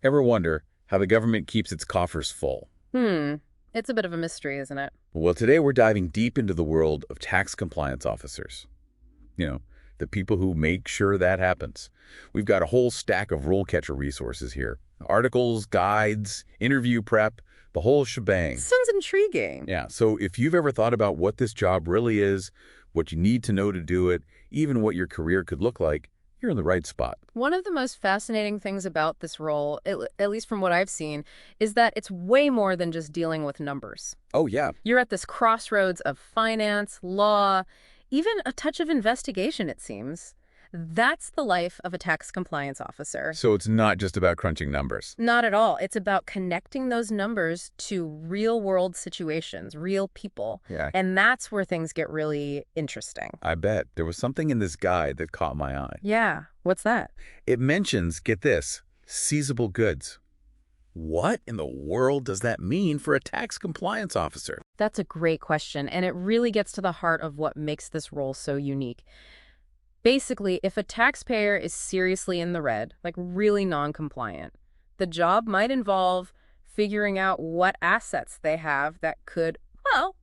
Ever wonder how the government keeps its coffers full? Hmm. It's a bit of a mystery, isn't it? Well, today we're diving deep into the world of tax compliance officers. You know, the people who make sure that happens. We've got a whole stack of RoleCatcher resources here. Articles, guides, interview prep, the whole shebang. Sounds intriguing. Yeah, so if you've ever thought about what this job really is, what you need to know to do it, even what your career could look like, you're in the right spot. One of the most fascinating things about this role, at least from what I've seen, is that it's way more than just dealing with numbers. Oh, yeah. You're at this crossroads of finance, law, even a touch of investigation, it seems. That's the life of a tax compliance officer. So it's not just about crunching numbers. Not at all. It's about connecting those numbers to real-world situations, real people. Yeah, And that's where things get really interesting. I bet. There was something in this guide that caught my eye. Yeah. What's that? It mentions, get this, seizable goods. What in the world does that mean for a tax compliance officer? That's a great question, and it really gets to the heart of what makes this role so unique. Basically, if a taxpayer is seriously in the red, like really non-compliant, the job might involve figuring out what assets they have that could, well,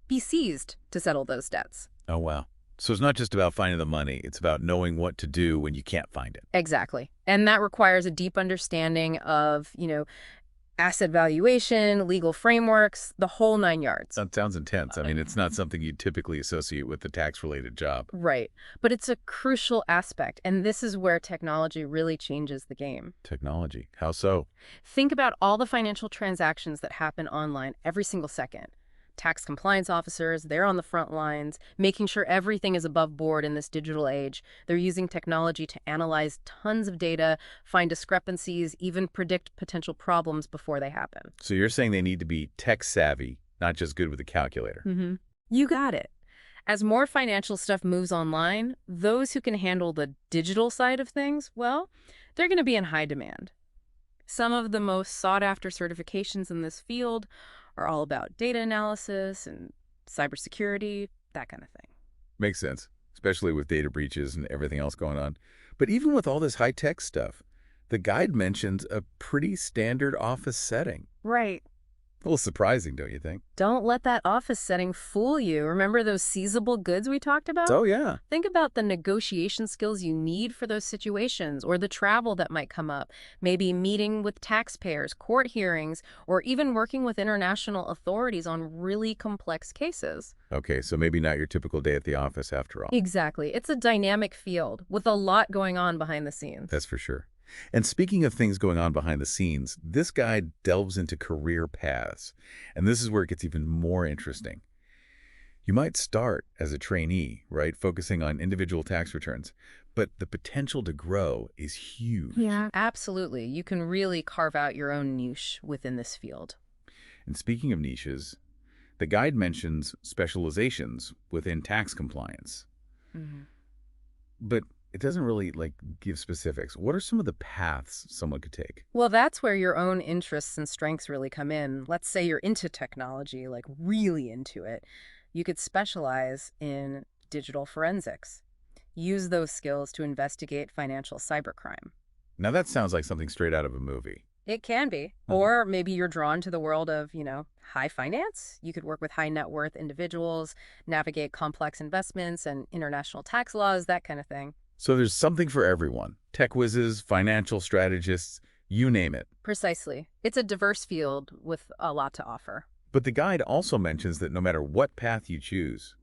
be seized to settle those debts. Oh, wow. So it's not just about finding the money. It's about knowing what to do when you can't find it. Exactly. And that requires a deep understanding of, asset valuation, legal frameworks, the whole nine yards. That sounds intense. I mean, it's not something you typically associate with a tax-related job. Right. But it's a crucial aspect, and this is where technology really changes the game. Technology. How so? Think about all the financial transactions that happen online every single second. Tax compliance officers, they're on the front lines, making sure everything is above board in this digital age. They're using technology to analyze tons of data, find discrepancies, even predict potential problems before they happen. So you're saying they need to be tech-savvy, not just good with a calculator. You got it. As more financial stuff moves online, those who can handle the digital side of things, well, they're going to be in high demand. Some of the most sought-after certifications in this field are all about data analysis and cybersecurity, that kind of thing. Makes sense, especially with data breaches and everything else going on. But even with all this high-tech stuff, the guide mentions a pretty standard office setting. Right. A little surprising, don't you think? Don't let that office setting fool you. Remember those seizable goods we talked about? Oh, yeah. Think about the negotiation skills you need for those situations, or the travel that might come up. Maybe meeting with taxpayers, court hearings, or even working with international authorities on really complex cases. Okay, so maybe not your typical day at the office after all. Exactly. It's a dynamic field with a lot going on behind the scenes. That's for sure. And speaking of things going on behind the scenes, this guide delves into career paths. And this is where it gets even more interesting. You might start as a trainee, right, focusing on individual tax returns, but the potential to grow is huge. Yeah, absolutely. You can really carve out your own niche within this field. And speaking of niches, the guide mentions specializations within tax compliance. But it doesn't really, give specifics. What are some of the paths someone could take? Well, that's where your own interests and strengths really come in. Let's say you're into technology, like really into it. You could specialize in digital forensics. Use those skills to investigate financial cybercrime. Now that sounds like something straight out of a movie. It can be. Or maybe you're drawn to the world of, high finance. You could work with high net worth individuals, navigate complex investments and international tax laws, that kind of thing. So there's something for everyone. Tech whizzes, financial strategists, you name it. Precisely. It's a diverse field with a lot to offer. But the guide also mentions that no matter what path you choose,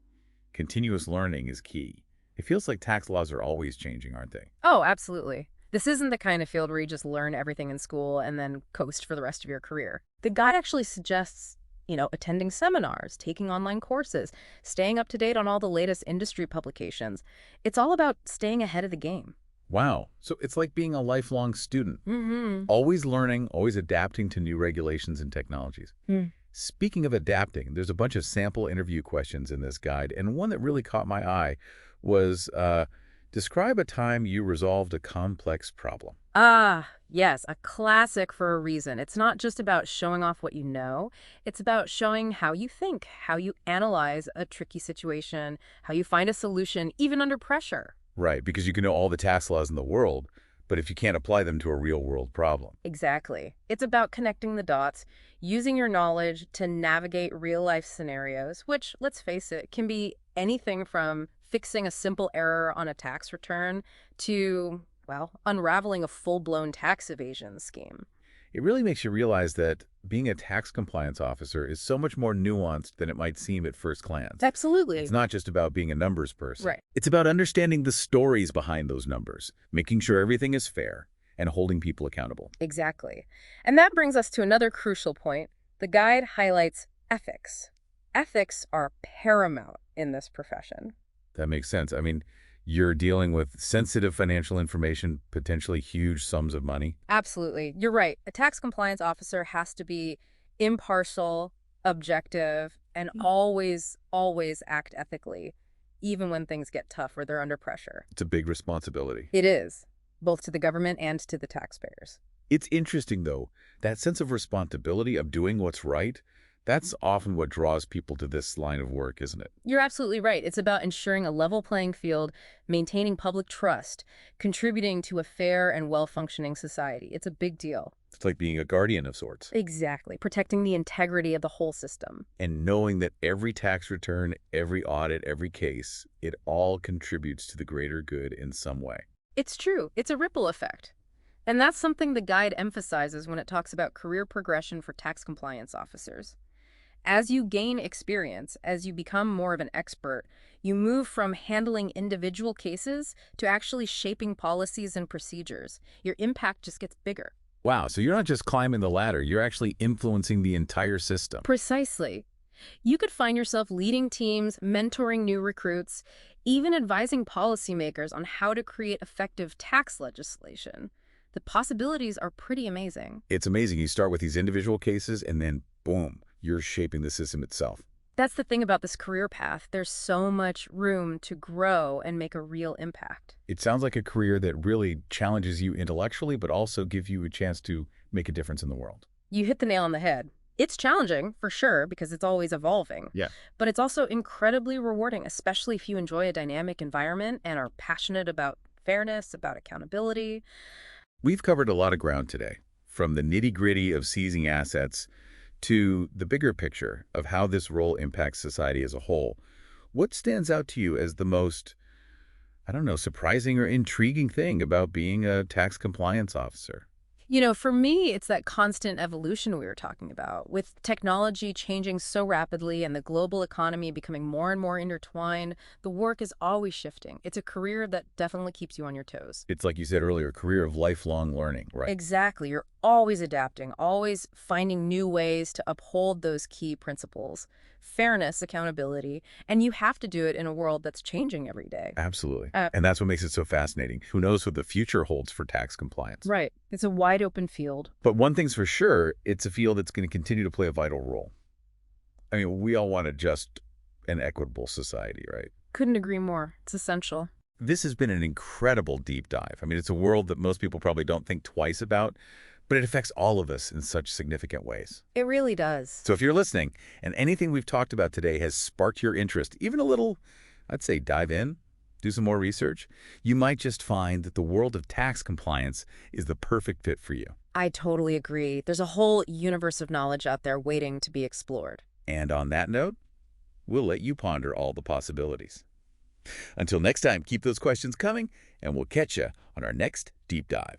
continuous learning is key. It feels like tax laws are always changing, aren't they? Oh, absolutely. This isn't the kind of field where you just learn everything in school and then coast for the rest of your career. The guide actually suggests, attending seminars, taking online courses, staying up to date on all the latest industry publications. It's all about staying ahead of the game. Wow. So it's like being a lifelong student. Always learning, always adapting to new regulations and technologies. Speaking of adapting, there's a bunch of sample interview questions in this guide, and one that really caught my eye was, describe a time you resolved a complex problem. Ah, yes, a classic for a reason. It's not just about showing off what you know. It's about showing how you think, how you analyze a tricky situation, how you find a solution, even under pressure. Right, because you can know all the tax laws in the world, but if you can't apply them to a real-world problem. Exactly. It's about connecting the dots, using your knowledge to navigate real-life scenarios, which, let's face it, can be anything from fixing a simple error on a tax return to, well, unraveling a full-blown tax evasion scheme. It really makes you realize that being a tax compliance officer is so much more nuanced than it might seem at first glance. Absolutely. It's not just about being a numbers person. Right. It's about understanding the stories behind those numbers, making sure everything is fair, and holding people accountable. Exactly. And that brings us to another crucial point. The guide highlights ethics. Ethics are paramount in this profession. That makes sense. I mean, you're dealing with sensitive financial information, potentially huge sums of money. Absolutely. You're right. A tax compliance officer has to be impartial, objective, and always act ethically, even when things get tough or they're under pressure. It's a big responsibility. It is, both to the government and to the taxpayers. It's interesting, though, that sense of responsibility of doing what's right, that's often what draws people to this line of work, isn't it? You're absolutely right. It's about ensuring a level playing field, maintaining public trust, contributing to a fair and well-functioning society. It's a big deal. It's like being a guardian of sorts. Exactly. Protecting the integrity of the whole system. And knowing that every tax return, every audit, every case, it all contributes to the greater good in some way. It's true. It's a ripple effect. And that's something the guide emphasizes when it talks about career progression for tax compliance officers. As you gain experience, as you become more of an expert, you move from handling individual cases to actually shaping policies and procedures. Your impact just gets bigger. Wow, so you're not just climbing the ladder, you're actually influencing the entire system. Precisely. You could find yourself leading teams, mentoring new recruits, even advising policymakers on how to create effective tax legislation. The possibilities are pretty amazing. It's amazing. You start with these individual cases and then, boom, you're shaping the system itself. That's the thing about this career path. There's so much room to grow and make a real impact. It sounds like a career that really challenges you intellectually, but also gives you a chance to make a difference in the world. You hit the nail on the head. It's challenging, for sure, because it's always evolving. Yeah. But it's also incredibly rewarding, especially if you enjoy a dynamic environment and are passionate about fairness, about accountability. We've covered a lot of ground today, from the nitty-gritty of seizing assets to the bigger picture of how this role impacts society as a whole. What stands out to you as the most, I don't know, surprising or intriguing thing about being a tax compliance officer? You know, for me, it's that constant evolution we were talking about. With technology changing so rapidly and the global economy becoming more and more intertwined, the work is always shifting. It's a career that definitely keeps you on your toes. It's like you said earlier, a career of lifelong learning, right? Exactly. You're always adapting, always finding new ways to uphold those key principles. Fairness, accountability, and you have to do it in a world that's changing every day. Absolutely. And that's what makes it so fascinating. Who knows what the future holds for tax compliance? Right. It's a wide open field. But one thing's for sure, it's a field that's going to continue to play a vital role. I mean, we all want a just and equitable society, right? Couldn't agree more. It's essential. This has been an incredible deep dive. I mean, it's a world that most people probably don't think twice about, but it affects all of us in such significant ways. It really does. So if you're listening and anything we've talked about today has sparked your interest, even a little, I'd say dive in, do some more research, you might just find that the world of tax compliance is the perfect fit for you. I totally agree. There's a whole universe of knowledge out there waiting to be explored. And on that note, we'll let you ponder all the possibilities. Until next time, keep those questions coming, and we'll catch you on our next deep dive.